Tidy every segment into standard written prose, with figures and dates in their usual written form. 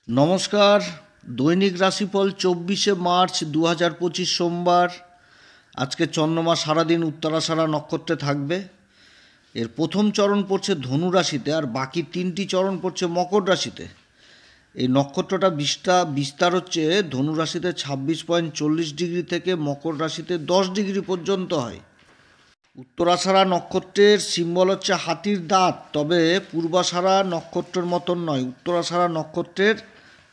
নমস্কার। দৈনিক রাশিফল 24শে মার্চ 2025 সোমবার। আজকে চন্দ্রমা সারাদিন উত্তরাষাঢ়া নক্ষত্রে থাকবে। এর প্রথম চরণ পড়ছে ধনু রাশিতে আর বাকি তিনটি চরণ পড়ছে মকর রাশিতে। এই নক্ষত্রটা বিস্তার হচ্ছে ধনু রাশিতে 26.40 ডিগ্রি থেকে মকর রাশিতে 10 ডিগ্রি পর্যন্ত হয়। উত্তরাষাঢ়া নক্ষত্রের সিম্বল হচ্ছে হাতির দাঁত, তবে পূর্বাষাঢ়া নক্ষত্রের মতন নয়। উত্তরাষাঢ়া নক্ষত্রের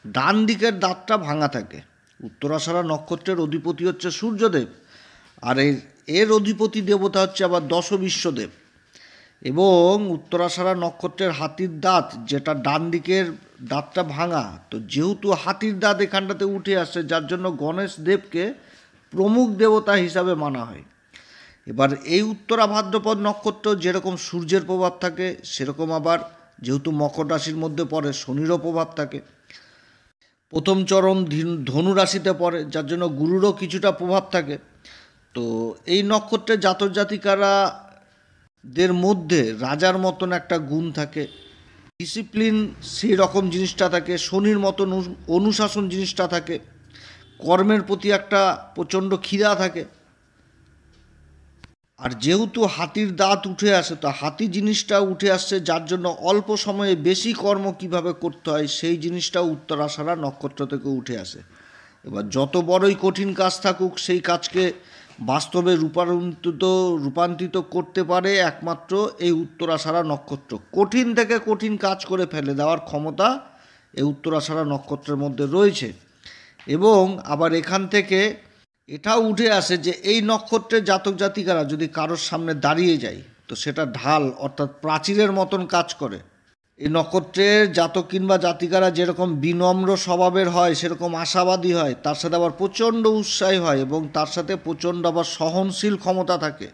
ডান দিকের দাঁতটা ভাঙা থাকে। উত্তরাষাঢ়া নক্ষত্রের অধিপতি হচ্ছে সূর্যদেব, আর এর অধিপতি দেবতা হচ্ছে আবার দশ বিশ্বদেব। এবং উত্তরাষাঢ়া নক্ষত্রের হাতির দাঁত, যেটা ডান দিকের দাঁতটা ভাঙা, তো যেহেতু হাতির দাঁত এখানটাতে উঠে আসছে, যার জন্য গণেশ দেবকে প্রমুখ দেবতা হিসাবে মানা হয়। এবার এই উত্তরা ভাদ্রপদ নক্ষত্র যেরকম সূর্যের প্রভাব থাকে, সেরকম আবার যেহেতু মকর রাশির মধ্যে পড়ে, শনিরও প্রভাব থাকে। প্রথম চরণ ধনু রাশিতে পড়ে, যার জন্য গুরুরও কিছুটা প্রভাব থাকে। তো এই নক্ষত্রে জাতক জাতিকারাদের মধ্যে রাজার মতন একটা গুণ থাকে, ডিসিপ্লিন সেই রকম জিনিসটা থাকে, শনির মতন অনুশাসন জিনিসটা থাকে, কর্মের প্রতি একটা প্রচণ্ড খিদা থাকে। আর যেহেতু হাতির দাঁত উঠে আসে, তো হাতি জিনিসটা উঠে আসছে, যার জন্য অল্প সময়ে বেশি কর্ম কিভাবে করতে হয় সেই জিনিসটা উত্তরাষাঢ়া নক্ষত্র থেকে উঠে আসে। এবার যত বড়ই কঠিন কাজ থাকুক, সেই কাজকে বাস্তবে রূপান্তরিত করতে পারে একমাত্র এই উত্তরাষাঢ়া নক্ষত্র। কঠিন থেকে কঠিন কাজ করে ফেলে দেওয়ার ক্ষমতা এই উত্তরাষাঢ়া নক্ষত্রের মধ্যে রয়েছে। এবং আবার এখান থেকে এটাও উঠে আসে যে এই নক্ষত্রের জাতক জাতিকারা যদি কারোর সামনে দাঁড়িয়ে যায়, তো সেটা ঢাল অর্থাৎ প্রাচীরের মতন কাজ করে। এই নক্ষত্রের জাতক কিংবা জাতিকারা যেরকম বিনম্র স্বভাবের হয়, সেরকম আশাবাদী হয়, তার সাথে আবার প্রচণ্ড উৎসাহী হয় এবং তার সাথে প্রচণ্ড আবার সহনশীল ক্ষমতা থাকে।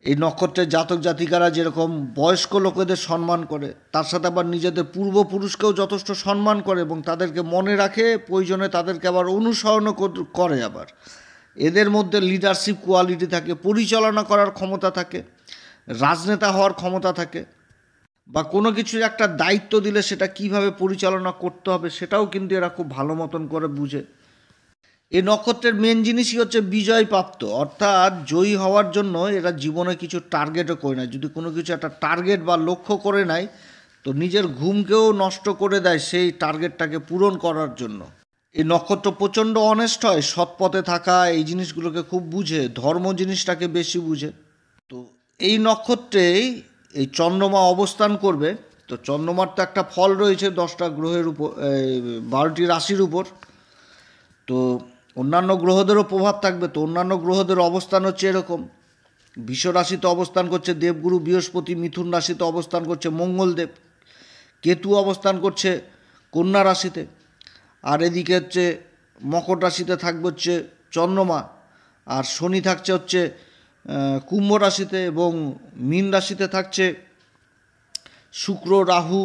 এই নক্ষত্রের জাতক জাতিকারা যেরকম বয়স্ক লোকেদের সম্মান করে, তার সাথে আবার নিজেদের পূর্বপুরুষকেও যথেষ্ট সম্মান করে এবং তাদেরকে মনে রাখে, প্রয়োজনে তাদেরকে আবার অনুসরণও করে। আবার এদের মধ্যে লিডারশিপ কোয়ালিটি থাকে, পরিচালনা করার ক্ষমতা থাকে, রাজনেতা হওয়ার ক্ষমতা থাকে, বা কোনো কিছুর একটা দায়িত্ব দিলে সেটা কিভাবে পরিচালনা করতে হবে সেটাও কিন্তু এরা খুব ভালো মতন করে বুঝে। এই নক্ষত্রের মেন জিনিসই হচ্ছে বিজয় প্রাপ্ত, অর্থাৎ জয়ী হওয়ার জন্য এরা জীবনে কিছু টার্গেটও করে নেয়। যদি কোনো কিছু একটা টার্গেট বা লক্ষ্য করে নেয়, তো নিজের ঘুমকেও নষ্ট করে দেয় সেই টার্গেটটাকে পূরণ করার জন্য। এই নক্ষত্র প্রচণ্ড অনেস্ট হয়, সৎ পথে থাকা এই জিনিসগুলোকে খুব বুঝে, ধর্ম জিনিসটাকে বেশি বুঝে। তো এই নক্ষত্রেই এই চন্দ্রমা অবস্থান করবে। তো চন্দ্রমার তো একটা ফল রয়েছে 10টা গ্রহের উপর, 12টি রাশির উপর। তো অন্যান্য গ্রহদেরও প্রভাব থাকবে। তো অন্যান্য গ্রহদের অবস্থান হচ্ছে এরকম: বৃষ রাশিতে অবস্থান করছে দেবগুরু বৃহস্পতি, মিথুন রাশিতে অবস্থান করছে মঙ্গলদেব, কেতু অবস্থান করছে কন্যা রাশিতে, আর এদিকে হচ্ছে মকর রাশিতে থাকবে হচ্ছে চন্দ্রমা, আর শনি থাকছে হচ্ছে কুম্ভ রাশিতে, এবং মীন রাশিতে থাকছে শুক্র, রাহু,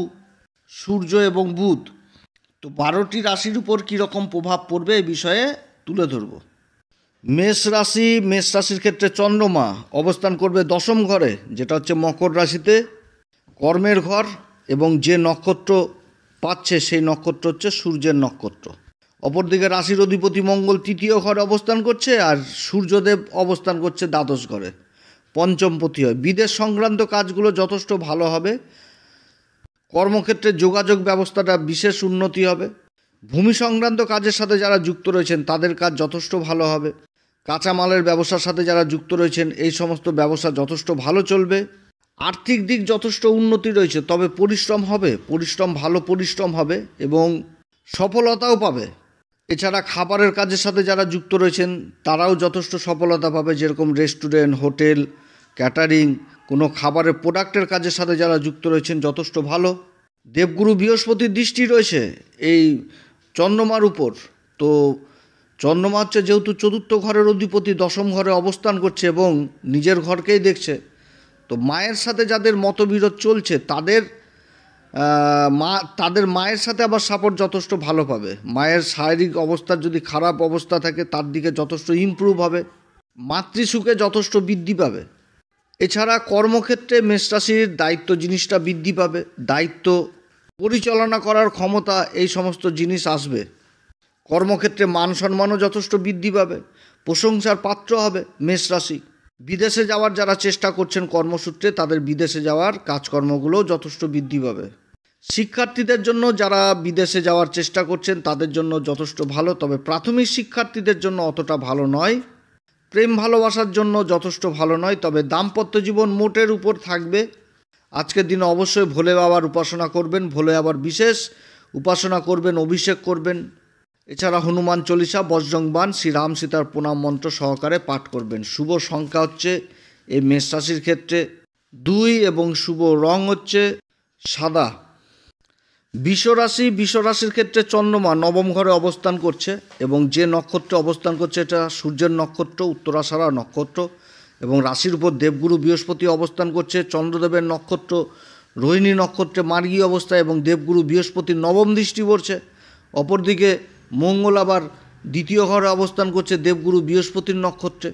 সূর্য এবং বুধ। তো 12টি রাশির উপর কীরকম প্রভাব পড়বে এই বিষয়ে তুলে ধরব। মেষ রাশির ক্ষেত্রে চন্দ্রমা অবস্থান করবে দশম ঘরে, যেটা হচ্ছে মকর রাশিতে, কর্মের ঘর, এবং যে নক্ষত্র পাচ্ছে সেই নক্ষত্র হচ্ছে সূর্যের নক্ষত্র। অপরদিকে রাশির অধিপতি মঙ্গল তৃতীয় ঘরে অবস্থান করছে, আর সূর্যদেব অবস্থান করছে দ্বাদশ ঘরে, পঞ্চমপতি হয়। বিদেশ সংক্রান্ত কাজগুলো যথেষ্ট ভালো হবে। কর্মক্ষেত্রে যোগাযোগ ব্যবস্থাটা বিশেষ উন্নতি হবে। ভূমি সংক্রান্ত কাজের সাথে যারা যুক্ত রয়েছেন তাদের কাজ যথেষ্ট ভালো হবে। কাঁচামালের ব্যবসার সাথে যারা যুক্ত রয়েছেন এই সমস্ত ব্যবসা যথেষ্ট ভালো চলবে। আর্থিক দিক যথেষ্ট উন্নতি রয়েছে, তবে ভালো পরিশ্রম হবে এবং সফলতাও পাবে। এছাড়া খাবারের কাজের সাথে যারা যুক্ত রয়েছেন তারাও যথেষ্ট সফলতা পাবে, যেরকম রেস্টুরেন্ট, হোটেল, ক্যাটারিং, কোনো খাবারের প্রোডাক্টের কাজের সাথে যারা যুক্ত রয়েছেন যথেষ্ট ভালো। দেবগুরু বৃহস্পতির দৃষ্টি রয়েছে এই চন্দ্রমার উপর। তো চন্দ্রমা হচ্ছে যেহেতু চতুর্থ ঘরের অধিপতি, দশম ঘরে অবস্থান করছে এবং নিজের ঘরকেই দেখছে। তো মায়ের সাথে যাদের মতবিরোধ চলছে তাদের মায়ের সাথে আবার সাপোর্ট যথেষ্ট ভালো পাবে। মায়ের শারীরিক অবস্থার যদি খারাপ অবস্থা থাকে তার দিকে যথেষ্ট ইমপ্রুভ হবে, মাতৃসুখে যথেষ্ট বৃদ্ধি পাবে। এছাড়া কর্মক্ষেত্রে মেষ রাশির দায়িত্ব জিনিসটা বৃদ্ধি পাবে। দায়িত্ব পরিচালনা করার ক্ষমতা, এই সমস্ত জিনিস আসবে। কর্মক্ষেত্রে মান সম্মানও যথেষ্ট বৃদ্ধি পাবে, প্রশংসার পাত্র হবে মেষ রাশি। বিদেশে যাওয়ার যারা চেষ্টা করছেন কর্মসূত্রে, তাদের বিদেশে যাওয়ার কাজকর্মগুলোও যথেষ্ট বৃদ্ধি পাবে। শিক্ষার্থীদের জন্য যারা বিদেশে যাওয়ার চেষ্টা করছেন তাদের জন্য যথেষ্ট ভালো, তবে প্রাথমিক শিক্ষার্থীদের জন্য অতটা ভালো নয়। প্রেম ভালোবাসার জন্য যথেষ্ট ভালো নয়, তবে দাম্পত্য জীবন মোটের উপর থাকবে। আজকের দিনে অবশ্যই ভোলে বাবার উপাসনা করবেন, ভোলে বাবার বিশেষ উপাসনা করবেন, অভিষেক করবেন। এছাড়া হনুমান চল্লিশা, বজরংবাণ, শ্রীরাম সীতার প্রণাম মন্ত্র সহকারে পাঠ করবেন। শুভ সংখ্যা হচ্ছে এই মেষ রাশির ক্ষেত্রে 2 এবং শুভ রং হচ্ছে সাদা। বৃষ রাশির ক্ষেত্রে চন্দ্রমা নবম ঘরে অবস্থান করছে এবং যে নক্ষত্রে অবস্থান করছে এটা সূর্যের নক্ষত্র, উত্তরাষাঢ়া নক্ষত্র, এবং রাশির উপর দেবগুরু বৃহস্পতি অবস্থান করছে। চন্দ্রদেবের নক্ষত্র রোহিণী নক্ষত্রে মার্গী অবস্থায় এবং দেবগুরু বৃহস্পতির নবম দৃষ্টি পড়ছে। অপরদিকে মঙ্গল আবার দ্বিতীয় ঘরে অবস্থান করছে দেবগুরু বৃহস্পতির নক্ষত্রে।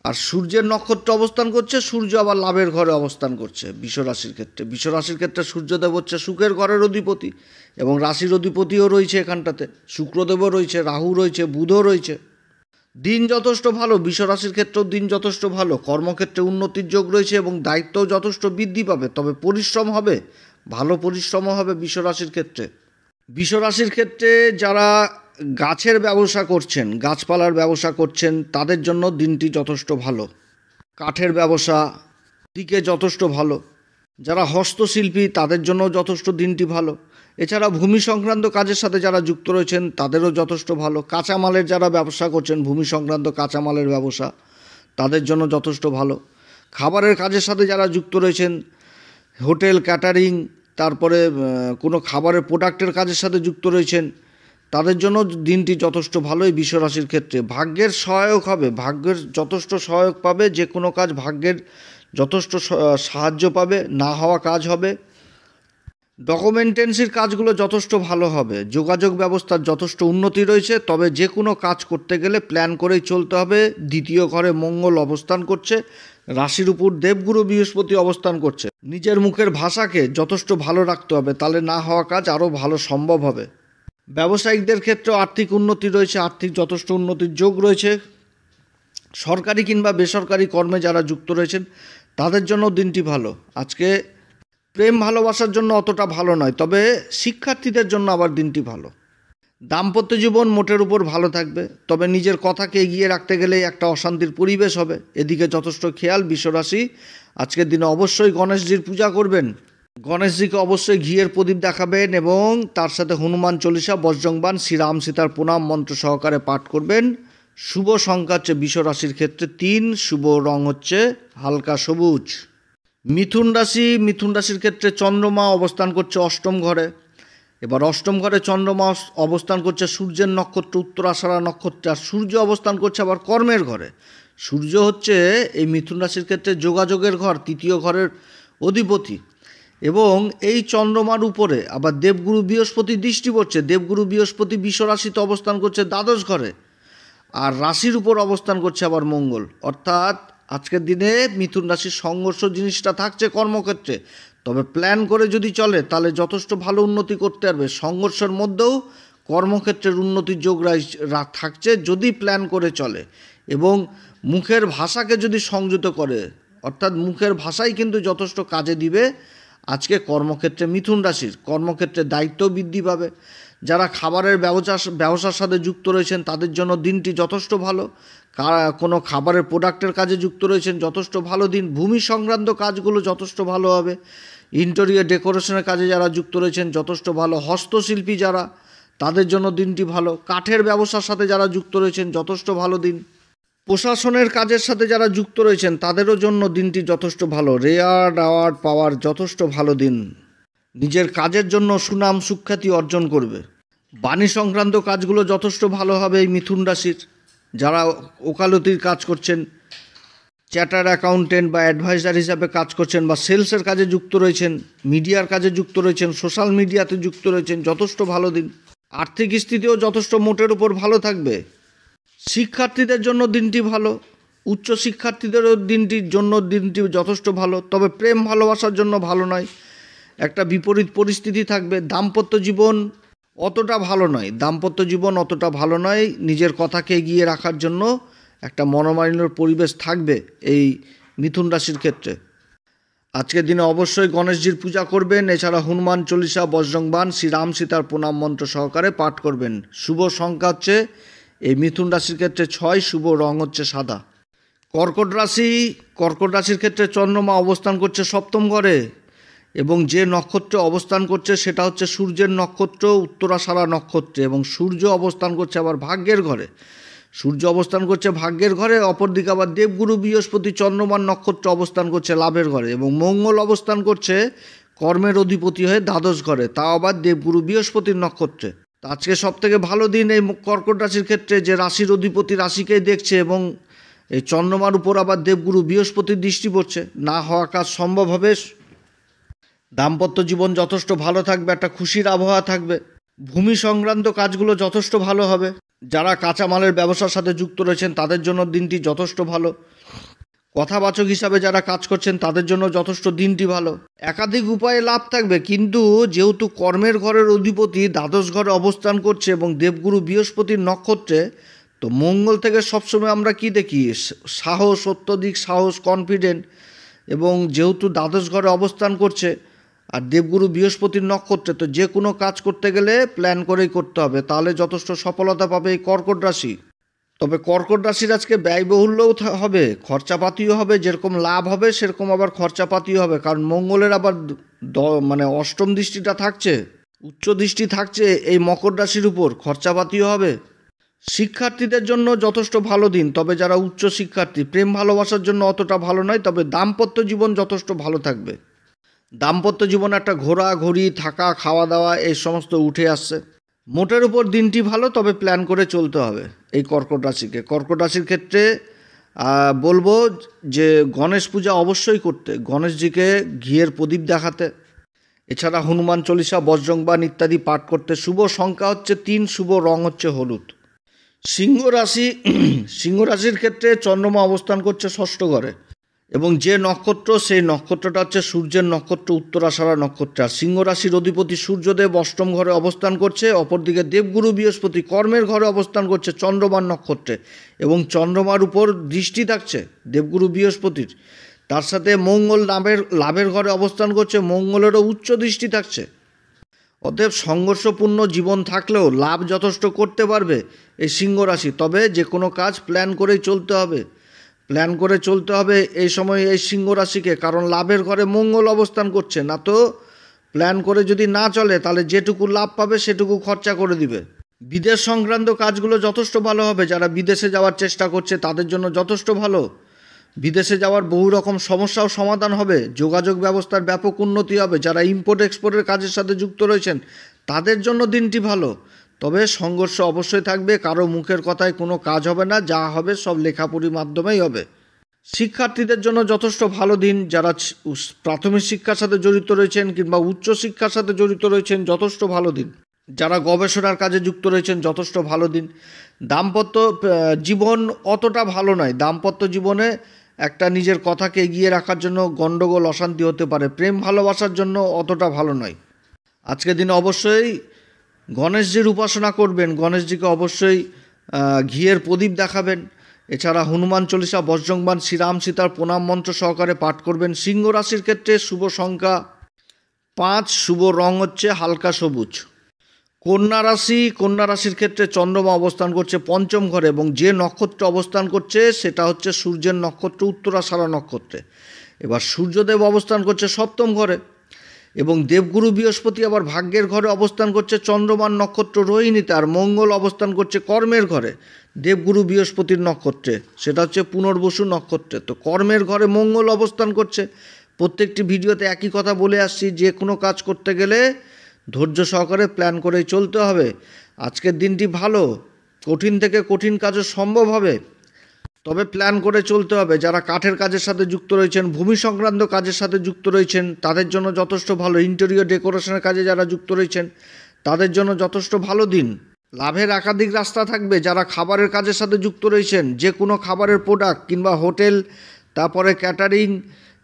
আর সূর্যের নক্ষত্রে অবস্থান করছে, সূর্য আবার লাভের ঘরে অবস্থান করছে বৃষরাশির ক্ষেত্রে। বৃষরাশির ক্ষেত্রে সূর্যদেব হচ্ছে সুখের ঘরের অধিপতি এবং রাশির অধিপতিও রয়েছে এখানটাতে, শুক্রদেবও রয়েছে, রাহু রয়েছে, বুধও রয়েছে। দিন যথেষ্ট ভালো, বৃষরাশির ক্ষেত্রেও দিন যথেষ্ট ভালো। কর্মক্ষেত্রে উন্নতির যোগ রয়েছে এবং দায়িত্বও যথেষ্ট বৃদ্ধি পাবে, তবে পরিশ্রম হবে, ভালো পরিশ্রম হবে বৃষরাশির ক্ষেত্রে। বৃষরাশির ক্ষেত্রে যারা গাছের ব্যবসা করছেন, গাছপালার ব্যবসা করছেন, তাদের জন্য দিনটি যথেষ্ট ভালো। কাঠের ব্যবসা দিকে যথেষ্ট ভালো। যারা হস্তশিল্পী তাদের জন্য যথেষ্ট দিনটি ভালো। এছাড়া ভূমি সংক্রান্ত কাজের সাথে যারা যুক্ত রয়েছেন তাদেরও যথেষ্ট ভালো। কাঁচামালের যারা ব্যবসা করছেন, ভূমি সংক্রান্ত কাঁচামালের ব্যবসা, তাদের জন্য যথেষ্ট ভালো। খাবারের কাজের সাথে যারা যুক্ত রয়েছেন, হোটেল, ক্যাটারিং, তারপরে কোনো খাবারের প্রোডাক্টের কাজের সাথে যুক্ত রয়েছেন, তাদের জন্য দিনটি যথেষ্ট ভালোই বৃষরাশির ক্ষেত্রে। ভাগ্যের সহায়ক হবে, ভাগ্যের যথেষ্ট সহায়ক পাবে, যে কোনো কাজ ভাগ্যের যথেষ্ট সাহায্য পাবে, না হওয়া কাজ হবে। ডকুমেন্টেন্সির কাজগুলো যথেষ্ট ভালো হবে। যোগাযোগ ব্যবস্থার যথেষ্ট উন্নতি রয়েছে, তবে যে কোনো কাজ করতে গেলে প্ল্যান করেই চলতে হবে। দ্বিতীয় ঘরে মঙ্গল অবস্থান করছে, রাশির উপর দেবগুরু বৃহস্পতি অবস্থান করছে। নিজের মুখের ভাষাকে যথেষ্ট ভালো রাখতে হবে, তাহলে না হওয়া কাজ আরও ভালো সম্ভব হবে। ব্যবসায়িকদের ক্ষেত্রেও আর্থিক উন্নতি রয়েছে, আর্থিক যথেষ্ট উন্নতির যোগ রয়েছে। সরকারি কিংবা বেসরকারি কর্মে যারা যুক্ত রয়েছেন তাদের জন্য দিনটি ভালো। আজকে প্রেম ভালোবাসার জন্য অতটা ভালো নয়, তবে শিক্ষার্থীদের জন্য আবার দিনটি ভালো। দাম্পত্য জীবন মোটের উপর ভালো থাকবে, তবে নিজের কথাকে এগিয়ে রাখতে গেলে একটা অশান্তির পরিবেশ হবে, এদিকে যথেষ্ট খেয়াল। বৃষরাশি আজকের দিনে অবশ্যই গণেশজির পূজা করবেন, গণেশজিকে অবশ্যই ঘিয়ের প্রদীপ দেখাবেন এবং তার সাথে হনুমান চল্লিশা, বজরংবাণ, শ্রীরাম সীতার প্রণাম মন্ত্র সহকারে পাঠ করবেন। শুভ সংখ্যা হচ্ছে বৃষরাশির ক্ষেত্রে 3, শুভ রং হচ্ছে হালকা সবুজ। মিথুন রাশির ক্ষেত্রে চন্দ্রমা অবস্থান করছে অষ্টম ঘরে। এবার অষ্টম ঘরে চন্দ্রমা অবস্থান করছে সূর্যের নক্ষত্র, উত্তরাষাঢ়া নক্ষত্রে, আর সূর্য অবস্থান করছে আবার কর্মের ঘরে। সূর্য হচ্ছে এই মিথুন রাশির ক্ষেত্রে যোগাযোগের ঘর, তৃতীয় ঘরের অধিপতি, এবং এই চন্দ্রমার উপরে আবার দেবগুরু বৃহস্পতি দৃষ্টি পড়ছে। দেবগুরু বৃহস্পতি বৃষরাশিতে অবস্থান করছে দ্বাদশ ঘরে, আর রাশির উপর অবস্থান করছে আবার মঙ্গল। অর্থাৎ আজকের দিনে মিথুন রাশির সংঘর্ষ জিনিসটা থাকছে কর্মক্ষেত্রে, তবে প্ল্যান করে যদি চলে তাহলে যথেষ্ট ভালো উন্নতি করতে পারবে। সংঘর্ষের মধ্যেও কর্মক্ষেত্রের উন্নতির যোগ থাকছে যদি প্ল্যান করে চলে, এবং মুখের ভাষাকে যদি সংযত করে, অর্থাৎ মুখের ভাষাই কিন্তু যথেষ্ট কাজে দিবে। আজকে কর্মক্ষেত্রে মিথুন রাশির কর্মক্ষেত্রে দায়িত্ব বৃদ্ধি পাবে। যারা খাবারের ব্যবসার সাথে যুক্ত রয়েছেন তাদের জন্য দিনটি যথেষ্ট ভালো। কোনো খাবারের প্রোডাক্টের কাজে যুক্ত রয়েছেন, যথেষ্ট ভালো দিন। ভূমি সংক্রান্ত কাজগুলো যথেষ্ট ভালো হবে। ইন্টেরিয়র ডেকোরেশনের কাজে যারা যুক্ত রয়েছেন যথেষ্ট ভালো। হস্তশিল্পী যারা, তাদের জন্য দিনটি ভালো। কাঠের ব্যবসার সাথে যারা যুক্ত রয়েছেন যথেষ্ট ভালো দিন। প্রশাসনের কাজের সাথে যারা যুক্ত রয়েছেন তাদেরও জন্য দিনটি যথেষ্ট ভালো। রেয়ার অ্যাওয়ার্ড পাওয়ার যথেষ্ট ভালো দিন। নিজের কাজের জন্য সুনাম সুখ্যাতি অর্জন করবে। বাণী সংক্রান্ত কাজগুলো যথেষ্ট ভালো হবে এই মিথুন রাশির। যারা ওকালতির কাজ করছেন, চ্যাটার অ্যাকাউন্টেন্ট বা অ্যাডভাইজার হিসাবে কাজ করছেন, বা সেলসের কাজে যুক্ত রয়েছেন, মিডিয়ার কাজে যুক্ত রয়েছেন, সোশ্যাল মিডিয়াতে যুক্ত রয়েছেন, যথেষ্ট ভালো দিন। আর্থিক স্থিতিও যথেষ্ট মোটের উপর ভালো থাকবে। শিক্ষার্থীদের জন্য দিনটি ভালো, উচ্চ শিক্ষার্থীদেরও দিনটি যথেষ্ট ভালো, তবে প্রেম ভালোবাসার জন্য ভালো নয়। একটা বিপরীত পরিস্থিতি থাকবে। দাম্পত্য জীবন অতটা ভালো নয়। নিজের কথাকে এগিয়ে রাখার জন্য একটা মনোমালিন্যর পরিবেশ থাকবে এই মিথুন রাশির ক্ষেত্রে। আজকের দিনে অবশ্যই গণেশজির পূজা করবেন। এছাড়া হনুমান চল্লিশা, বজরংবাণ, শ্রীরাম সীতার প্রণাম মন্ত্র সহকারে পাঠ করবেন। শুভ সংখ্যা হচ্ছে এই মিথুন রাশির ক্ষেত্রে 6, শুভ রং হচ্ছে সাদা। কর্কট রাশির ক্ষেত্রে চন্দ্রমা অবস্থান করছে সপ্তম ঘরে এবং যে নক্ষত্রে অবস্থান করছে সেটা হচ্ছে সূর্যের নক্ষত্র, উত্তরাষাঢ়া নক্ষত্রে, এবং সূর্য অবস্থান করছে আবার ভাগ্যের ঘরে। অপরদিকে আবার দেবগুরু বৃহস্পতি চন্দ্রমার নক্ষত্র অবস্থান করছে লাভের ঘরে, এবং মঙ্গল অবস্থান করছে কর্মের অধিপতি হয়ে দ্বাদশ ঘরে, তাও আবার দেবগুরু বৃহস্পতির নক্ষত্রে। আজকে সবথেকে ভালো দিন এই কর্কট রাশির ক্ষেত্রে, যে রাশির অধিপতি রাশিকেই দেখছে এবং এই চন্দ্রমার উপর আবার দেবগুরু বৃহস্পতির দৃষ্টি পড়ছে। না হওয়া কাজ সম্ভব হবে। দাম্পত্য জীবন যথেষ্ট ভালো থাকবে, একটা খুশির আবহাওয়া থাকবে। ভূমি সংক্রান্ত কাজগুলো যথেষ্ট ভালো হবে। যারা কাঁচামালের ব্যবসার সাথে যুক্ত রয়েছেন তাদের জন্য দিনটি যথেষ্ট ভালো। কথাবাচক হিসাবে যারা কাজ করছেন তাদের জন্য যথেষ্ট দিনটি ভালো। একাধিক উপায়ে লাভ থাকবে, কিন্তু যেহেতু কর্মের ঘরের অধিপতি দ্বাদশ ঘরে অবস্থান করছে এবং দেবগুরু বৃহস্পতির নক্ষত্রে, তো মঙ্গল থেকে সবসময় আমরা কি দেখি? সাহস, অত্যধিক সাহস, কনফিডেন্ট, এবং যেহেতু দ্বাদশ ঘরে অবস্থান করছে আর দেবগুরু বৃহস্পতির নক্ষত্রে, তো যে কোনো কাজ করতে গেলে প্ল্যান করেই করতে হবে, তাহলে যথেষ্ট সফলতা পাবে এই কর্কট রাশি। তবে কর্কট রাশির আজকে ব্যয়বহুল্যও হবে, খরচাপাতিও হবে। যেরকম লাভ হবে সেরকম আবার খরচাপাতিও হবে, কারণ মঙ্গলের আবার অষ্টম দৃষ্টিটা থাকছে, উচ্চ দৃষ্টি থাকছে এই মকর রাশির উপর, খরচাপাতিও হবে। শিক্ষার্থীদের জন্য যথেষ্ট ভালো দিন, তবে যারা উচ্চ শিক্ষার্থী, প্রেম ভালোবাসার জন্য অতটা ভালো নয়। তবে দাম্পত্য জীবন যথেষ্ট ভালো থাকবে। দাম্পত্য জীবনে একটা ঘোরাঘুরি, থাকা, খাওয়া দাওয়া এই সমস্ত উঠে আসছে। মোটের উপর দিনটি ভালো, তবে প্ল্যান করে চলতে হবে এই কর্কট রাশিকে। কর্কট রাশির ক্ষেত্রে বলবো যে গণেশ পূজা অবশ্যই করতে, গণেশজিকে ঘিয়ের প্রদীপ দেখাতে, এছাড়া হনুমান চল্লিশা, বজরংবাণ ইত্যাদি পাঠ করতে। শুভ সংখ্যা হচ্ছে 3, শুভ রং হচ্ছে হলুদ। সিংহ রাশির ক্ষেত্রে চন্দ্রমা অবস্থান করছে ষষ্ঠ ঘরে এবং যে নক্ষত্র, সেই নক্ষত্রটা হচ্ছে সূর্যের নক্ষত্র, উত্তরাষাঢ়া নক্ষত্র। আর সিংহ রাশির অধিপতি সূর্যদেব অষ্টম ঘরে অবস্থান করছে। অপরদিকে দেবগুরু বৃহস্পতি কর্মের ঘরে অবস্থান করছে চন্দ্রমার নক্ষত্রে, এবং চন্দ্রমার উপর দৃষ্টি থাকছে দেবগুরু বৃহস্পতির। তার সাথে মঙ্গল লাভের ঘরে অবস্থান করছে, মঙ্গলেরও উচ্চ দৃষ্টি থাকছে। অতএব সংঘর্ষপূর্ণ জীবন থাকলেও লাভ যথেষ্ট করতে পারবে এই সিংহ রাশি। তবে যে কোনো কাজ প্ল্যান করেই চলতে হবে এই সময় এই সিংহ রাশিকে, কারণ লাভের ঘরে মঙ্গল অবস্থান করছে। না তো প্ল্যান করে যদি না চলে তাহলে যেটুকু লাভ পাবে সেটুকু খরচা করে দিবে। বিদেশ সংক্রান্ত কাজগুলো যথেষ্ট ভালো হবে। যারা বিদেশে যাওয়ার চেষ্টা করছে তাদের জন্য যথেষ্ট ভালো। বিদেশে যাওয়ার বহু রকম সমস্যাও সমাধান হবে, যোগাযোগ ব্যবস্থার ব্যাপক উন্নতি হবে। যারা ইম্পোর্ট এক্সপোর্টের কাজের সাথে যুক্ত রয়েছেন তাদের জন্য দিনটি ভালো। তবে সংঘর্ষ অবশ্যই থাকবে, কারো মুখের কথায় কোনো কাজ হবে না, যা হবে সব লেখাপড়ির মাধ্যমেই হবে। শিক্ষার্থীদের জন্য যথেষ্ট ভালো দিন। যারা প্রাথমিক শিক্ষার সাথে জড়িত রয়েছেন কিংবা উচ্চ শিক্ষার সাথে জড়িত রয়েছেন যথেষ্ট ভালো দিন। যারা গবেষণার কাজে যুক্ত রয়েছেন যথেষ্ট ভালো দিন। দাম্পত্য জীবন অতটা ভালো নয়। দাম্পত্য জীবনে একটা নিজের কথাকে এগিয়ে রাখার জন্য গণ্ডগোল, অশান্তি হতে পারে। প্রেম ভালোবাসার জন্য অতটা ভালো নয়। আজকের দিনে অবশ্যই গণেশজির উপাসনা করবেন, গণেশজিকে অবশ্যই ঘিয়ের প্রদীপ দেখাবেন। এছাড়া হনুমান চল্লিশা, বজরংবাণ, শ্রীরাম সীতার প্রণাম মন্ত্র সহকারে পাঠ করবেন। সিংহ রাশির ক্ষেত্রে শুভ সংখ্যা 5, শুভ রং হচ্ছে হালকা সবুজ। কন্যা রাশির ক্ষেত্রে চন্দ্রমা অবস্থান করছে পঞ্চম ঘরে এবং যে নক্ষত্র অবস্থান করছে সেটা হচ্ছে সূর্যের নক্ষত্র, উত্তরাষাঢ়া নক্ষত্রে। এবার সূর্যদেব অবস্থান করছে সপ্তম ঘরে এবং দেবগুরু বৃহস্পতি আবার ভাগ্যের ঘরে অবস্থান করছে চন্দ্রমার নক্ষত্র রোহিণীতে। আর মঙ্গল অবস্থান করছে কর্মের ঘরে দেবগুরু বৃহস্পতির নক্ষত্রে, সেটা হচ্ছে পুনর্বসু নক্ষত্রে। তো কর্মের ঘরে মঙ্গল অবস্থান করছে। প্রত্যেকটি ভিডিওতে একই কথা বলে আসছি, যে কোনো কাজ করতে গেলে ধৈর্য সহকারে প্ল্যান করেই চলতে হবে। আজকের দিনটি ভালো, কঠিন থেকে কঠিন কাজও সম্ভব হবে, তবে প্ল্যান করে চলতে হবে। যারা কাঠের কাজের সাথে যুক্ত রয়েছেন, ভূমি সংক্রান্ত কাজের সাথে যুক্ত রয়েছেন তাদের জন্য যথেষ্ট ভালো। ইন্টেরিয়র ডেকোরেশনের কাজে যারা যুক্ত রয়েছেন তাদের জন্য যথেষ্ট ভালো দিন। লাভের একাধিক রাস্তা থাকবে। যারা খাবারের কাজের সাথে যুক্ত রয়েছেন, যে কোনো খাবারের প্রোডাক্ট কিংবা হোটেল, তারপরে ক্যাটারিং,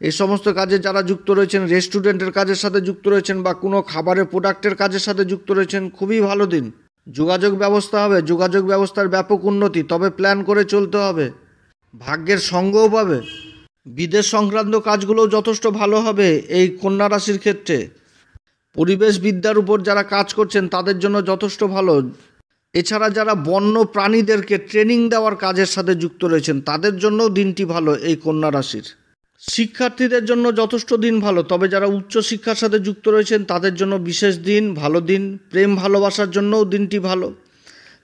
এই সমস্ত কাজে যারা যুক্ত রয়েছেন, রেস্টুরেন্টের কাজের সাথে যুক্ত রয়েছেন বা কোনো খাবারের প্রোডাক্টের কাজের সাথে যুক্ত রয়েছেন, খুবই ভালো দিন। যোগাযোগ ব্যবস্থা হবে, যোগাযোগ ব্যবস্থার ব্যাপক উন্নতি, তবে প্ল্যান করে চলতে হবে। ভাগ্যের সঙ্গও পাবে। বিদেশ সংক্রান্ত কাজগুলোও যথেষ্ট ভালো হবে এই কন্যা রাশির ক্ষেত্রে। পরিবেশবিদ্যার উপর যারা কাজ করছেন তাদের জন্য যথেষ্ট ভালো। এছাড়া যারা বন্য প্রাণীদেরকে ট্রেনিং দেওয়ার কাজের সাথে যুক্ত রয়েছেন তাদের জন্যও দিনটি ভালো এই কন্যা রাশির। শিক্ষার্থীদের জন্য যথেষ্ট দিন ভালো, তবে যারা উচ্চশিক্ষার সাথে যুক্ত রয়েছেন তাদের জন্য বিশেষ দিন, ভালো দিন। প্রেম ভালোবাসার জন্যও দিনটি ভালো।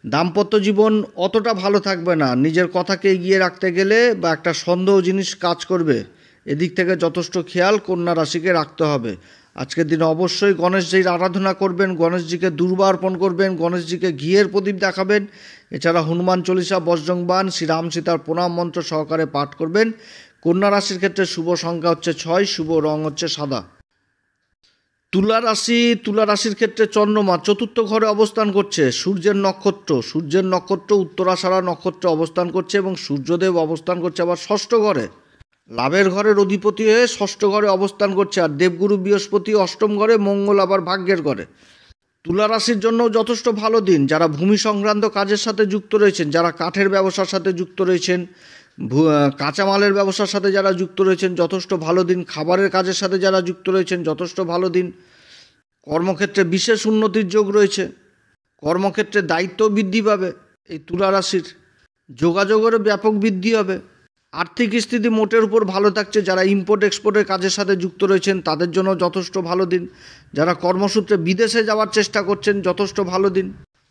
দাম্পত্য জীবন অতটা ভালো থাকবে না, নিজের কথাকে এগিয়ে রাখতে গেলে বা একটা সন্দেহ জিনিস কাজ করবে, এদিক থেকে যথেষ্ট খেয়াল কন্যা রাশিকে রাখতে হবে। আজকের দিনে অবশ্যই গণেশজির আরাধনা করবেন, গণেশজিকে দুর্বা অর্পণ করবেন, গণেশজিকে ঘিয়ের প্রদীপ দেখাবেন। এছাড়া হনুমান চল্লিশা, বজরংবাণ, শ্রীরাম সীতার প্রণাম মন্ত্র সহকারে পাঠ করবেন। কন্যা রাশির ক্ষেত্রে শুভ সংখ্যা হচ্ছে 6, শুভ রং হচ্ছে সাদা। তুলা রাশির ক্ষেত্রে চন্দ্রমা চতুর্থ ঘরে অবস্থান করছে। সূর্যের নক্ষত্র উত্তরাষাঢ়া নক্ষত্রে অবস্থান করছে এবং সূর্যদেব অবস্থান করছে আবার ষষ্ঠ ঘরে। লাভের ঘরের অধিপতি হয়ে ষষ্ঠ ঘরে অবস্থান করছে। আর দেবগুরু বৃহস্পতি অষ্টম ঘরে, মঙ্গল আবার ভাগ্যের ঘরে। তুলা রাশির জন্য যথেষ্ট ভালো দিন। যারা ভূমি সংক্রান্ত কাজের সাথে যুক্ত রয়েছেন, যারা কাঠের ব্যবসার সাথে যুক্ত রয়েছেন, কাঁচামালের ব্যবসার সাথে যারা যুক্ত রয়েছেন যথেষ্ট ভালো দিন। খাবারের কাজের সাথে যারা যুক্ত রয়েছেন যথেষ্ট ভালো দিন। কর্মক্ষেত্রে বিশেষ উন্নতির যোগ রয়েছে। কর্মক্ষেত্রে দায়িত্ব বৃদ্ধি পাবে এই তুলা রাশির। যোগাযোগেরও ব্যাপক বৃদ্ধি হবে। আর্থিক স্থিতি মোটের উপর ভালো থাকছে। যারা ইম্পোর্ট এক্সপোর্টের কাজের সাথে যুক্ত রয়েছেন তাদের জন্য যথেষ্ট ভালো দিন। যারা কর্মসূত্রে বিদেশে যাওয়ার চেষ্টা করছেন যথেষ্ট ভালো দিন।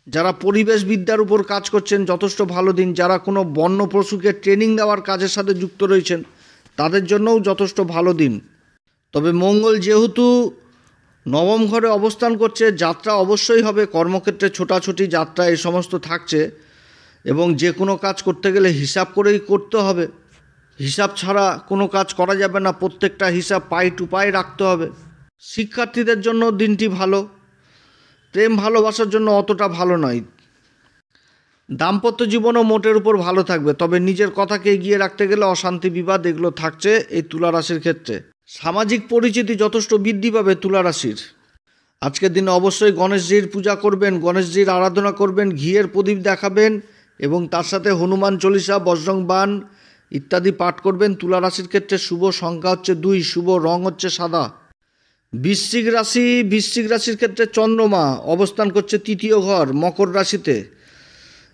যারা পরিবেশবিদ্যার উপর কাজ করছেন যথেষ্ট ভালো দিন। যারা কোনো বন্য পশুকে ট্রেনিং দেওয়ার কাজের সাথে যুক্ত রয়েছেন তাদের জন্যও যথেষ্ট ভালো দিন। তবে মঙ্গল যেহেতু নবম ঘরে অবস্থান করছে, যাত্রা অবশ্যই হবে। কর্মক্ষেত্রে ছোটাছুটি যাত্রা এই সমস্ত থাকছে এবং যে কোনো কাজ করতে গেলে হিসাব করেই করতে হবে। হিসাব ছাড়া কোনো কাজ করা যাবে না, প্রত্যেকটা হিসাব পাই টু পাই রাখতে হবে। শিক্ষার্থীদের জন্য দিনটি ভালো। প্রেম ভালোবাসার জন্য অতটা ভালো নয়। দাম্পত্য জীবনও মোটের উপর ভালো থাকবে, তবে নিজের কথাকে এগিয়ে রাখতে গেলে অশান্তি বিবাদ এগুলো থাকছে এই তুলা রাশির ক্ষেত্রে। সামাজিক পরিচিতি যথেষ্ট বৃদ্ধি পাবে তুলা রাশির। আজকের দিনে অবশ্যই গণেশজির পূজা করবেন, গণেশজির আরাধনা করবেন, ঘিয়ের প্রদীপ দেখাবেন এবং তার সাথে হনুমান চল্লিশা, বজরংবাণ ইত্যাদি পাঠ করবেন। তুলা রাশির ক্ষেত্রে শুভ সংখ্যা হচ্ছে 2, শুভ রং হচ্ছে সাদা। বৃশ্চিক রাশির ক্ষেত্রে চন্দ্রমা অবস্থান করছে তৃতীয় ঘর মকর রাশিতে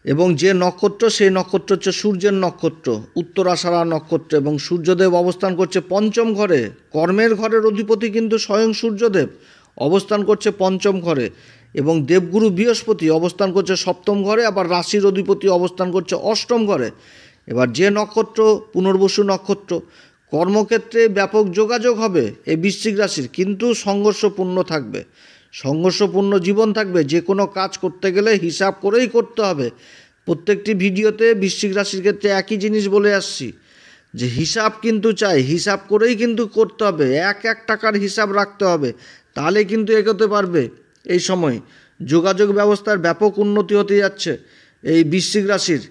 এবং যে নক্ষত্র সেই নক্ষত্র হচ্ছে সূর্যের নক্ষত্র উত্তরাষাঢ়া নক্ষত্র এবং সূর্যদেব অবস্থান করছে পঞ্চম ঘরে। কর্মের ঘরের অধিপতি কিন্তু স্বয়ং সূর্যদেব অবস্থান করছে পঞ্চম ঘরে এবং দেবগুরু বৃহস্পতি অবস্থান করছে সপ্তম ঘরে, আবার রাশির অধিপতি অবস্থান করছে অষ্টম ঘরে। এবার যে নক্ষত্র পুনর্বসু নক্ষত্র। কর্মক্ষেত্রে ব্যাপক যোগাযোগ হবে এই বৃশ্চিক রাশির, কিন্তু সংঘর্ষপূর্ণ থাকবে। সংঘর্ষপূর্ণ জীবন থাকবে। যে কোনো কাজ করতে গেলে হিসাব করেই করতে হবে। প্রত্যেকটি ভিডিওতে বৃশ্চিক রাশির ক্ষেত্রে একই জিনিস বলে আসছি যে হিসাব কিন্তু চাই, হিসাব করেই কিন্তু করতে হবে। এক টাকার হিসাব রাখতে হবে, তাহলে কিন্তু এগোতে পারবে। এই সময় যোগাযোগ ব্যবস্থার ব্যাপক উন্নতি হতে যাচ্ছে এই বৃশ্চিক রাশির।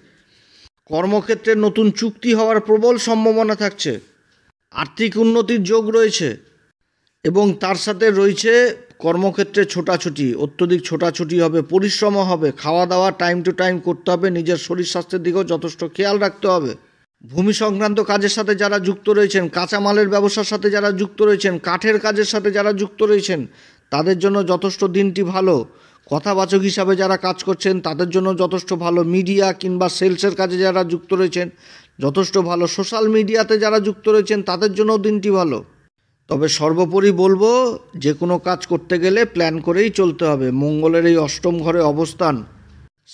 কর্মক্ষেত্রে নতুন চুক্তি হওয়ার প্রবল সম্ভাবনা থাকছে। আর্থিক উন্নতির যোগ রয়েছে এবং তার সাথে রয়েছে কর্মক্ষেত্রে ছোটাছুটি, অত্যধিক ছোটাছুটি হবে, পরিশ্রমও হবে। খাওয়া দাওয়া টাইম টু টাইম করতে হবে। নিজের শরীর স্বাস্থ্যের দিকেও যথেষ্ট খেয়াল রাখতে হবে। ভূমি সংক্রান্ত কাজের সাথে যারা যুক্ত রয়েছেন, কাঁচামালের ব্যবসার সাথে যারা যুক্ত রয়েছেন, কাঠের কাজের সাথে যারা যুক্ত রয়েছেন তাদের জন্য যথেষ্ট দিনটি ভালো। কথাবাচক হিসাবে যারা কাজ করছেন তাদের জন্য যথেষ্ট ভালো। মিডিয়া কিংবা সেলসের কাজে যারা যুক্ত রয়েছেন যথেষ্ট ভালো। সোশ্যাল মিডিয়াতে যারা যুক্ত রয়েছেন তাদের জন্যও দিনটি ভালো। তবে সর্বোপরি বলবো যে কোনো কাজ করতে গেলে প্ল্যান করেই চলতে হবে। মঙ্গলের এই অষ্টম ঘরে অবস্থান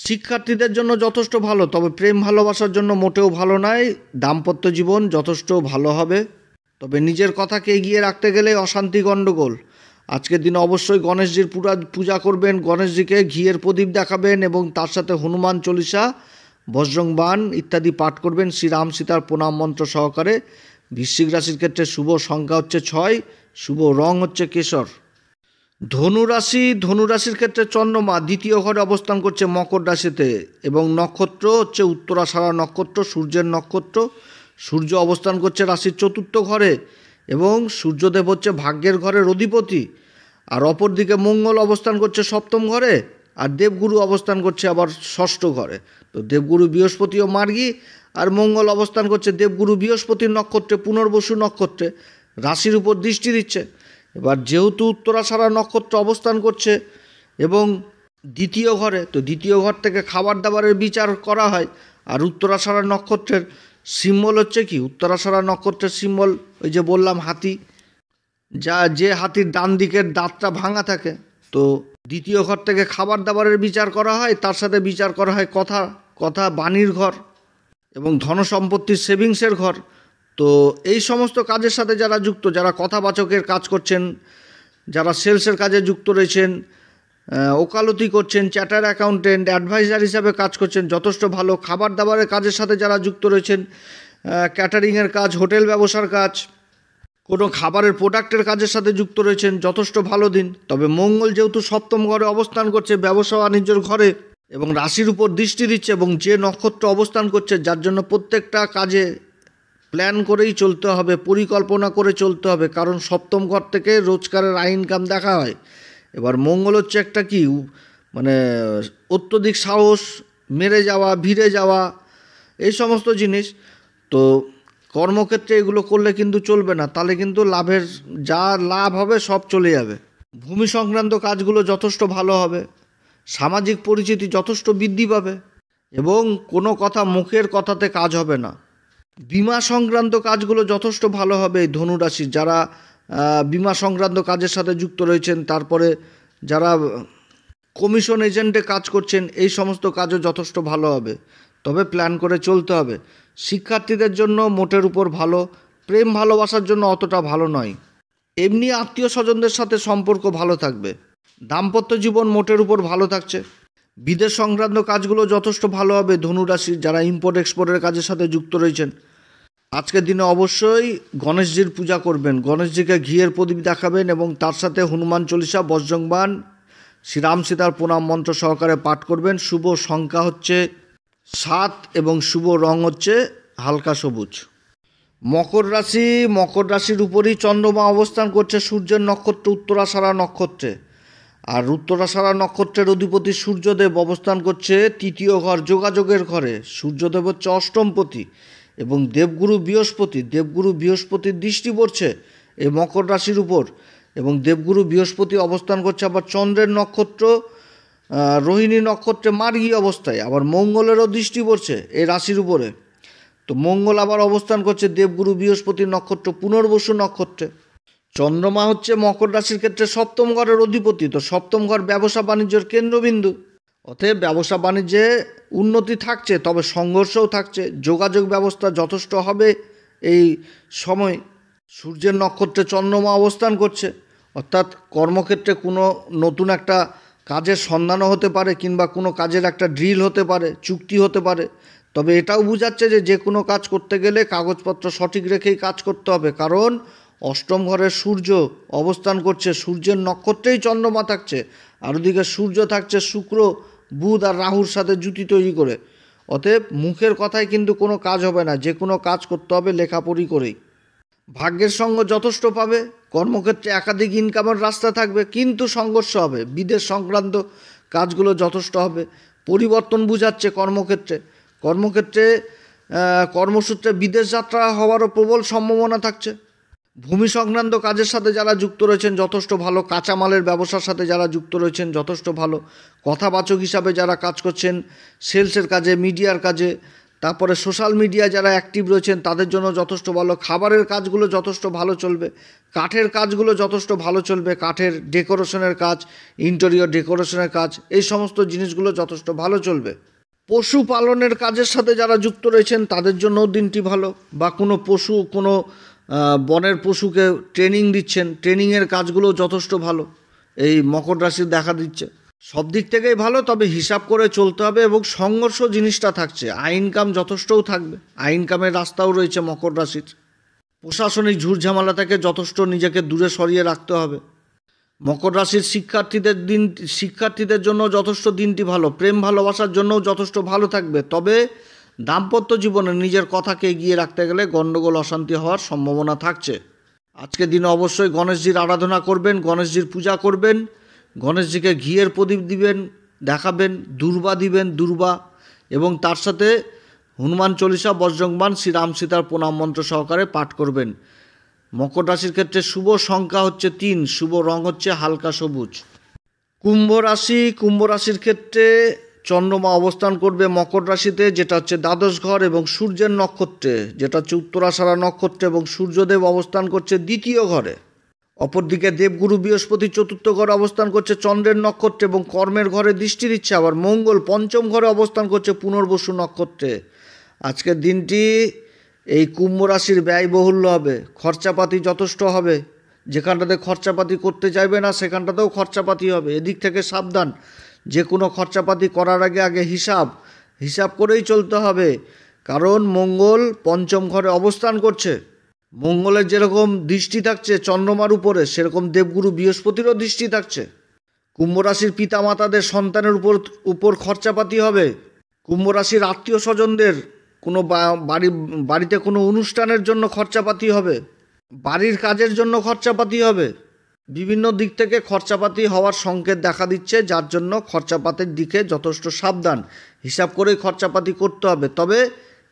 শিক্ষার্থীদের জন্য যথেষ্ট ভালো, তবে প্রেম ভালোবাসার জন্য মোটেও ভালো নয়। দাম্পত্য জীবন যথেষ্ট ভালো হবে, তবে নিজের কথাকে এগিয়ে রাখতে গেলে অশান্তি গণ্ডগোল। আজকের দিনে অবশ্যই গণেশজির পূজা করবেন, গণেশজিকে ঘিয়ের প্রদীপ দেখাবেন এবং তার সাথে হনুমান চল্লিশা, বজরংবাণ ইত্যাদি পাঠ করবেন শ্রীরাম সীতার প্রণাম মন্ত্র সহকারে। বৃশ্চিক রাশির ক্ষেত্রে শুভ সংখ্যা হচ্ছে 6, শুভ রং হচ্ছে কেশর। ধনুরাশির ক্ষেত্রে চন্দ্রমা দ্বিতীয় ঘরে অবস্থান করছে মকর রাশিতে এবং নক্ষত্র হচ্ছে উত্তরাষাঢ়া নক্ষত্র, সূর্যের নক্ষত্র। সূর্য অবস্থান করছে রাশির চতুর্থ ঘরে এবং সূর্যদেব হচ্ছে ভাগ্যের ঘরের অধিপতি, আর অপরদিকে মঙ্গল অবস্থান করছে সপ্তম ঘরে, আর দেবগুরু অবস্থান করছে আবার ষষ্ঠ ঘরে। তো দেবগুরু বৃহস্পতিও মার্গী, আর মঙ্গল অবস্থান করছে দেবগুরু বৃহস্পতির নক্ষত্রে, পুনর্বসু নক্ষত্রে, রাশির উপর দৃষ্টি দিচ্ছে। এবার যেহেতু উত্তরাষাঢ়া নক্ষত্র অবস্থান করছে এবং দ্বিতীয় ঘরে, তো দ্বিতীয় ঘর থেকে খাবার দাবারের বিচার করা হয়। আর উত্তরাষাঢ়া নক্ষত্রের সিম্বল হচ্ছে কি, উত্তরাষাঢ়া নক্ষত্রের সিম্বল ওই যে বললাম হাতি, যে হাতির ডান দিকের দাঁতটা ভাঙা থাকে। তো দ্বিতীয় ঘর থেকে খাবার দাবারের বিচার করা হয়, তার সাথে বিচার করা হয় কথা বাণীর ঘর এবং ধনসম্পত্তির সেভিংসের ঘর। তো এই সমস্ত কাজের সাথে যারা যুক্ত, যারা কথাবাচকের কাজ করছেন, যারা সেলসের কাজে যুক্ত রয়েছেন, ওকালতি করছেন, চার্টার্ড অ্যাকাউন্টেন্ট, অ্যাডভাইজার হিসাবে কাজ করছেন, যথেষ্ট ভালো। খাবার দাবারের কাজের সাথে যারা যুক্ত রয়েছেন, ক্যাটারিংয়ের কাজ, হোটেল ব্যবসার কাজ, কোনো খাবারের প্রোডাক্টের কাজের সাথে যুক্ত রয়েছেন, যথেষ্ট ভালো দিন। তবে মঙ্গল যেহেতু সপ্তম ঘরে অবস্থান করছে, ব্যবসা বাণিজ্যের ঘরে, এবং রাশির উপর দৃষ্টি দিচ্ছে এবং যে নক্ষত্র অবস্থান করছে, যার জন্য প্রত্যেকটা কাজে প্ল্যান করেই চলতে হবে, পরিকল্পনা করে চলতে হবে, কারণ সপ্তম ঘর থেকে রোজগারের আয় ইনকাম দেখা হয়। এবার মঙ্গল হচ্ছে একটা কি, মানে অত্যধিক সাহস, মেরে যাওয়া, ভিড়ে যাওয়া, এই সমস্ত জিনিস। তো কর্মক্ষেত্রে এগুলো করলে কিন্তু চলবে না, তাহলে কিন্তু লাভের যা লাভ হবে সব চলে যাবে। ভূমি সংক্রান্ত কাজগুলো যথেষ্ট ভালো হবে, সামাজিক পরিচিতি যথেষ্ট বৃদ্ধি পাবে এবং কোনো কথা মুখের কথাতে কাজ হবে না। বিমা সংক্রান্ত কাজগুলো যথেষ্ট ভালো হবে এই ধনুরাশির, যারা বিমা সংক্রান্ত কাজের সাথে যুক্ত রয়েছেন, তারপরে যারা কমিশন এজেন্টে কাজ করছেন, এই সমস্ত কাজও যথেষ্ট ভালো হবে। তবে প্ল্যান করে চলতে হবে। শিক্ষার্থীদের জন্য মোটের উপর ভালো, প্রেম ভালোবাসার জন্য অতটা ভালো নয়। এমনি আত্মীয় স্বজনদের সাথে সম্পর্ক ভালো থাকবে। দাম্পত্য জীবন মোটের উপর ভালো থাকছে। বিদেশ সংক্রান্ত কাজগুলো যথেষ্ট ভালো হবে ধনুরাশির, যারা ইম্পোর্ট এক্সপোর্টের কাজের সাথে যুক্ত রয়েছেন। আজকের দিনে অবশ্যই গণেশজির পূজা করবেন, গণেশজিকে ঘিয়ের প্রদীপ দেখাবেন এবং তার সাথে হনুমান চল্লিশা, বজ্রংবাণ, শ্রীরাম সীতার প্রণাম মন্ত্র সহকারে পাঠ করবেন। শুভ সংখ্যা হচ্ছে 7 এবং শুভ রং হচ্ছে হালকা সবুজ। মকর রাশির উপরই চন্দ্রমা অবস্থান করছে সূর্যের নক্ষত্র উত্তরাষাঢ়া নক্ষত্রে। আর উত্তরাষাঢ়া নক্ষত্রের অধিপতি সূর্যদেব অবস্থান করছে তৃতীয় ঘর, যোগাযোগের ঘরে। সূর্যদেব হচ্ছে অষ্টমপতি এবং দেবগুরু বৃহস্পতির দৃষ্টি পড়ছে এই মকর রাশির উপর, এবং দেবগুরু বৃহস্পতি অবস্থান করছে আবার চন্দ্রের নক্ষত্র রোহিণী নক্ষত্রে মার্গী অবস্থায়। আবার মঙ্গলেরও দৃষ্টি পড়ছে এই রাশির উপরে। তো মঙ্গল আবার অবস্থান করছে দেবগুরু বৃহস্পতির নক্ষত্র পুনর্বসু নক্ষত্রে। চন্দ্রমা হচ্ছে মকর রাশির ক্ষেত্রে সপ্তম ঘরের অধিপতি। তো সপ্তম ঘর ব্যবসা বাণিজ্যের কেন্দ্রবিন্দু, অতএব ব্যবসা বাণিজ্যে উন্নতি থাকছে, তবে সংঘর্ষও থাকছে। যোগাযোগ ব্যবস্থা যথেষ্ট হবে এই সময়। সূর্যের নক্ষত্রে চন্দ্রমা অবস্থান করছে, অর্থাৎ কর্মক্ষেত্রে কোনো নতুন একটা কাজের সন্ধানও হতে পারে, কিংবা কোনো কাজের একটা ড্রিল হতে পারে, চুক্তি হতে পারে। তবে এটাও বোঝাচ্ছে যে কোনো কাজ করতে গেলে কাগজপত্র সঠিক রেখেই কাজ করতে হবে, কারণ অষ্টম ঘরের সূর্য অবস্থান করছে, সূর্যের নক্ষত্রেই চন্দ্রমা থাকছে, আর ওদিকে সূর্য থাকছে শুক্র, বুধ আর রাহুর সাথে জুতি তৈরি করে। অতএব মুখের কথায় কিন্তু কোনো কাজ হবে না, যে কোনো কাজ করতে হবে লেখাপড়ি করেই। ভাগ্যের সঙ্গ যথেষ্ট পাবে, কর্মক্ষেত্রে একাধিক ইনকামের রাস্তা থাকবে, কিন্তু সংঘর্ষ হবে। বিদেশ সংক্রান্ত কাজগুলো যথেষ্ট হবে। পরিবর্তন বুঝাচ্ছে কর্মক্ষেত্রে কর্মসূত্রে বিদেশ যাত্রা হওয়ারও প্রবল সম্ভাবনা থাকছে। ভূমি সংক্রান্ত কাজের সাথে যারা যুক্ত রয়েছেন যথেষ্ট ভালো, কাঁচামালের ব্যবসার সাথে যারা যুক্ত রয়েছেন যথেষ্ট ভালো, কথাবাচক হিসাবে যারা কাজ করছেন সেলসের কাজে, মিডিয়ার কাজে, তারপরে সোশ্যাল মিডিয়া যারা অ্যাক্টিভ রয়েছেন তাদের জন্য যথেষ্ট ভালো। খাবারের কাজগুলো যথেষ্ট ভালো চলবে, কাঠের কাজগুলো যথেষ্ট ভালো চলবে, কাঠের ডেকোরেশনের কাজ, ইন্টেরিয়র ডেকোরেশনের কাজ, এই সমস্ত জিনিসগুলো যথেষ্ট ভালো চলবে। পশুপালনের কাজের সাথে যারা যুক্ত রয়েছেন তাদের জন্যও দিনটি ভালো, বা কোনো পশু, কোনো বনের পশুকে ট্রেনিং দিচ্ছেন, ট্রেনিংয়ের কাজগুলো যথেষ্ট ভালো এই মকর রাশির দেখা দিচ্ছে। সব দিক থেকেই ভালো, তবে হিসাব করে চলতে হবে এবং সংঘর্ষ জিনিসটা থাকছে। আয় ইনকাম যথেষ্টও থাকবে, আয় ইনকামের রাস্তাও রয়েছে মকর রাশির। প্রশাসনিক ঝুটঝামেলা থেকে যথেষ্ট নিজেকে দূরে সরিয়ে রাখতে হবে। মকর রাশির শিক্ষার্থীদের জন্য যথেষ্ট দিনটি ভালো, প্রেম ভালোবাসার জন্যও যথেষ্ট ভালো থাকবে। তবে দাম্পত্য জীবনে নিজের কথাকে এগিয়ে রাখতে গেলে গণ্ডগোল অশান্তি হওয়ার সম্ভাবনা থাকছে। আজকের দিনে অবশ্যই গণেশজির আরাধনা করবেন, গণেশজির পূজা করবেন, গণেশজিকে ঘিয়ের প্রদীপ দিবেন, দেখাবেন, দুর্বা দিবেন, দুর্বা, এবং তার সাথে হনুমান চল্লিশা, বজ্রংবাণ, শ্রীরাম সীতার প্রণাম মন্ত্র সহকারে পাঠ করবেন। মকর রাশির ক্ষেত্রে শুভ সংখ্যা হচ্ছে 3, শুভ রং হচ্ছে হালকা সবুজ। কুম্ভ রাশির ক্ষেত্রে চন্দ্রমা অবস্থান করবে মকর রাশিতে, যেটা হচ্ছে দ্বাদশ ঘর, এবং সূর্যের নক্ষত্রে, যেটা হচ্ছে উত্তরাষাঢ়া নক্ষত্রে, এবং সূর্যদেব অবস্থান করছে দ্বিতীয় ঘরে। অপরদিকে দেবগুরু বৃহস্পতি চতুর্থ ঘরে অবস্থান করছে চন্দ্রের নক্ষত্রে এবং কর্মের ঘরে দৃষ্টি দিচ্ছে। আবার মঙ্গল পঞ্চম ঘরে অবস্থান করছে পুনর্বসু নক্ষত্রে। আজকের দিনটি এই কুম্ভ রাশির ব্যয়বহুল্য হবে, খরচাপাতি যথেষ্ট হবে। যেখানটাতে খরচাপাতি করতে চাইবে না সেখানটাতেও খরচাপাতি হবে, এদিক থেকে সাবধান। যে কোনো খরচাপাতি করার আগে হিসাব করেই চলতে হবে, কারণ মঙ্গল পঞ্চম ঘরে অবস্থান করছে। মঙ্গলের যেরকম দৃষ্টি থাকছে চন্দ্রমার উপরে, সেরকম দেবগুরু বৃহস্পতিরও দৃষ্টি থাকছে। কুম্ভ রাশির পিতামাতাদের সন্তানের উপর খরচাপাতি হবে। কুম্ভ রাশির আত্মীয় স্বজনদের কোনো বাড়িতে কোনো অনুষ্ঠানের জন্য খরচাপাতি হবে, বাড়ির কাজের জন্য খরচাপাতি হবে। বিভিন্ন দিক থেকে খরচাপাতি হওয়ার সংকেত দেখা দিচ্ছে, যার জন্য খরচাপাতির দিকে যথেষ্ট সাবধান। হিসাব করেই খরচাপাতি করতে হবে, তবে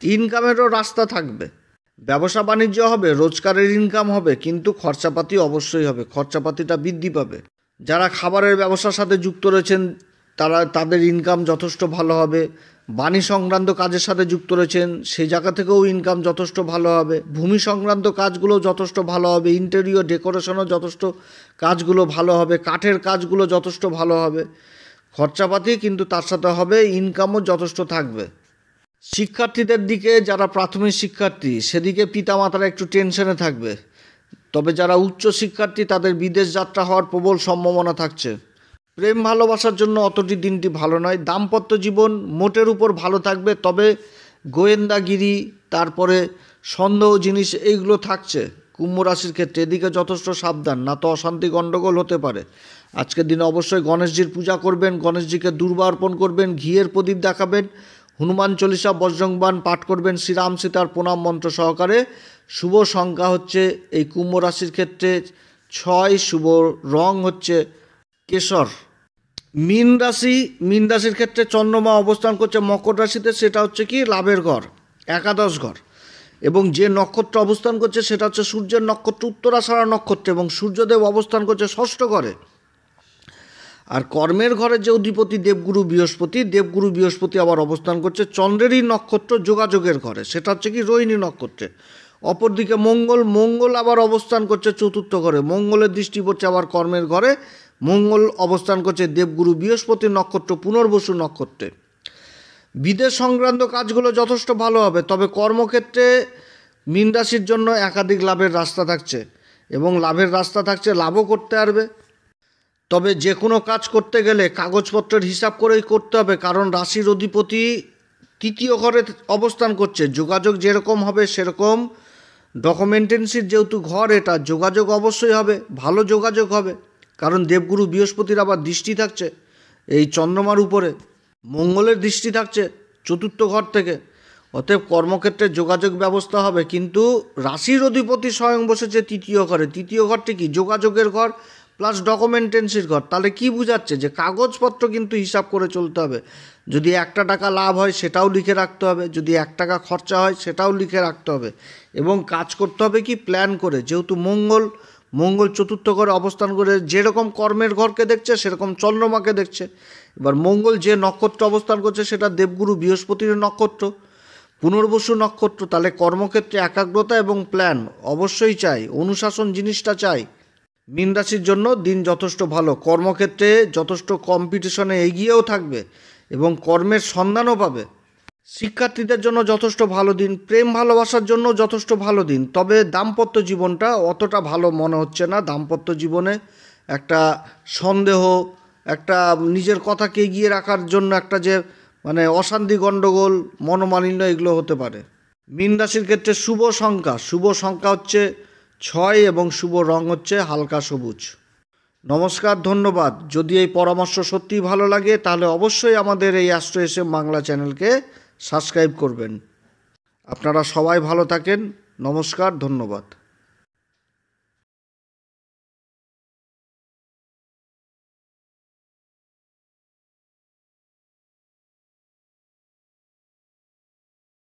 ইনকামেরও রাস্তা থাকবে। ব্যবসা বাণিজ্য হবে, রোজগারের ইনকাম হবে, কিন্তু খরচাপাতি অবশ্যই হবে, খরচাপাতিটা বৃদ্ধি পাবে। যারা খাবারের ব্যবসার সাথে যুক্ত রয়েছেন তাদের ইনকাম যথেষ্ট ভালো হবে। বাণী সংক্রান্ত কাজের সাথে যুক্ত রয়েছেন সেই জায়গা থেকেও ইনকাম যথেষ্ট ভালো হবে। ভূমি সংক্রান্ত কাজগুলো যথেষ্ট ভালো হবে, ইন্টেরিয়র ডেকোরেশনও যথেষ্ট কাজগুলো ভালো হবে, কাঠের কাজগুলো যথেষ্ট ভালো হবে। খরচাপাতি কিন্তু তার সাথে হবে, ইনকামও যথেষ্ট থাকবে। শিক্ষার্থীদের দিকে, যারা প্রাথমিক শিক্ষার্থী সেদিকে পিতামাতারা একটু টেনশনে থাকবে, তবে যারা উচ্চ শিক্ষার্থী তাদের বিদেশ যাত্রা হওয়ার প্রবল সম্ভাবনা থাকছে। প্রেম ভালোবাসার জন্য অতটি দিনটি ভালো নয়। দাম্পত্য জীবন মোটের উপর ভালো থাকবে, তবে গোয়েন্দাগিরি, তারপরে সন্দেহ জিনিস এইগুলো থাকছে কুম্ভ রাশির ক্ষেত্রে, এদিকে যথেষ্ট সাবধান, না তো অশান্তি গণ্ডগোল হতে পারে। আজকের দিনে অবশ্যই গণেশজির পূজা করবেন, গণেশজিকে দুর্বা অর্পণ করবেন, ঘিয়ের প্রদীপ দেখাবেন, হনুমান চল্লিশা, বজ্রংবাণ পাঠ করবেন শ্রীরাম সীতার প্রণাম মন্ত্র সহকারে। শুভ সংখ্যা হচ্ছে এই কুম্ভ রাশির ক্ষেত্রে 6, শুভ রং হচ্ছে কেশর। মীন রাশির ক্ষেত্রে চন্দ্রমা অবস্থান করছে মকর রাশিতে, সেটা হচ্ছে কি লাভের ঘর, একাদশ ঘর, এবং যে নক্ষত্র অবস্থান করছে সেটা হচ্ছে সূর্যের নক্ষত্র উত্তরাষাঢ়া নক্ষত্র, এবং সূর্যদেব অবস্থান করছে ষষ্ঠ ঘরে। আর কর্মের ঘরের যে অধিপতি দেবগুরু বৃহস্পতি আবার অবস্থান করছে চন্দ্রেরই নক্ষত্র যোগাযোগের ঘরে, সেটা হচ্ছে কি রোহিণী নক্ষত্রে। অপরদিকে মঙ্গল আবার অবস্থান করছে চতুর্থ ঘরে, মঙ্গলের দৃষ্টি পড়ছে আবার কর্মের ঘরে। মঙ্গল অবস্থান করছে দেবগুরু বৃহস্পতির নক্ষত্র পুনর্বসু নক্ষত্রে। বিদেশ সংক্রান্ত কাজগুলো যথেষ্ট ভালো হবে, তবে কর্মক্ষেত্রে মীন রাশির জন্য একাধিক লাভের রাস্তা থাকছে, এবং লাভের রাস্তা থাকছে, লাভও করতে পারবে। তবে যে কোনো কাজ করতে গেলে কাগজপত্রের হিসাব করেই করতে হবে, কারণ রাশির অধিপতি তৃতীয় ঘরে অবস্থান করছে। যোগাযোগ যেরকম হবে সেরকম ডকুমেন্টেন্সির যেহেতু ঘর, এটা যোগাযোগ অবশ্যই হবে, ভালো যোগাযোগ হবে, কারণ দেবগুরু বৃহস্পতির আবার দৃষ্টি থাকছে এই চন্দ্রমার উপরে, মঙ্গলের দৃষ্টি থাকছে চতুর্থ ঘর থেকে। অতএব কর্মক্ষেত্রে যোগাযোগ ব্যবস্থা হবে, কিন্তু রাশির অধিপতি স্বয়ং বসেছে তৃতীয় ঘরে। তৃতীয় ঘরটি কি যোগাযোগের ঘর প্লাস ডকুমেন্টেন্সির ঘর। তাহলে কি বোঝাচ্ছে যে কাগজপত্র কিন্তু হিসাব করে চলতে হবে। যদি 1 টাকা লাভ হয় সেটাও লিখে রাখতে হবে, যদি 1 টাকা খরচা হয় সেটাও লিখে রাখতে হবে, এবং কাজ করতে হবে কি প্ল্যান করে। যেহেতু মঙ্গল চতুর্থ ঘরে অবস্থান করে যেরকম কর্মের ঘরকে দেখছে সেরকম চন্দ্রমাকে দেখছে। এবার মঙ্গল যে নক্ষত্র অবস্থান করছে সেটা দেবগুরু বৃহস্পতির নক্ষত্র, পুনর্বসু নক্ষত্র। তাহলে কর্মক্ষেত্রে একাগ্রতা এবং প্ল্যান অবশ্যই চাই, অনুশাসন জিনিসটা চাই। মীন রাশির জন্য দিন যথেষ্ট ভালো, কর্মক্ষেত্রে যথেষ্ট কম্পিটিশনে এগিয়েও থাকবে এবং কর্মের সন্ধানও পাবে। শিক্ষার্থীদের জন্য যথেষ্ট ভালো দিন, প্রেম ভালোবাসার জন্য যথেষ্ট ভালো দিন, তবে দাম্পত্য জীবনটা অতটা ভালো মনে হচ্ছে না। দাম্পত্য জীবনে একটা সন্দেহ, একটা নিজের কথাকে এগিয়ে রাখার জন্য একটা যে অশান্তি গণ্ডগোল মনোমালিন্য এগুলো হতে পারে। মীন রাশির ক্ষেত্রে শুভ সংখ্যা হচ্ছে 6 এবং শুভ রং হচ্ছে হালকা সবুজ। নমস্কার, ধন্যবাদ। যদি এই পরামর্শ সত্যিই ভালো লাগে তাহলে অবশ্যই আমাদের এই অ্যাস্ট্রো এসএম বাংলা চ্যানেলকে সাবস্ক্রাইব করবেন। আপনারা সবাই ভালো থাকেন। নমস্কার, ধন্যবাদ।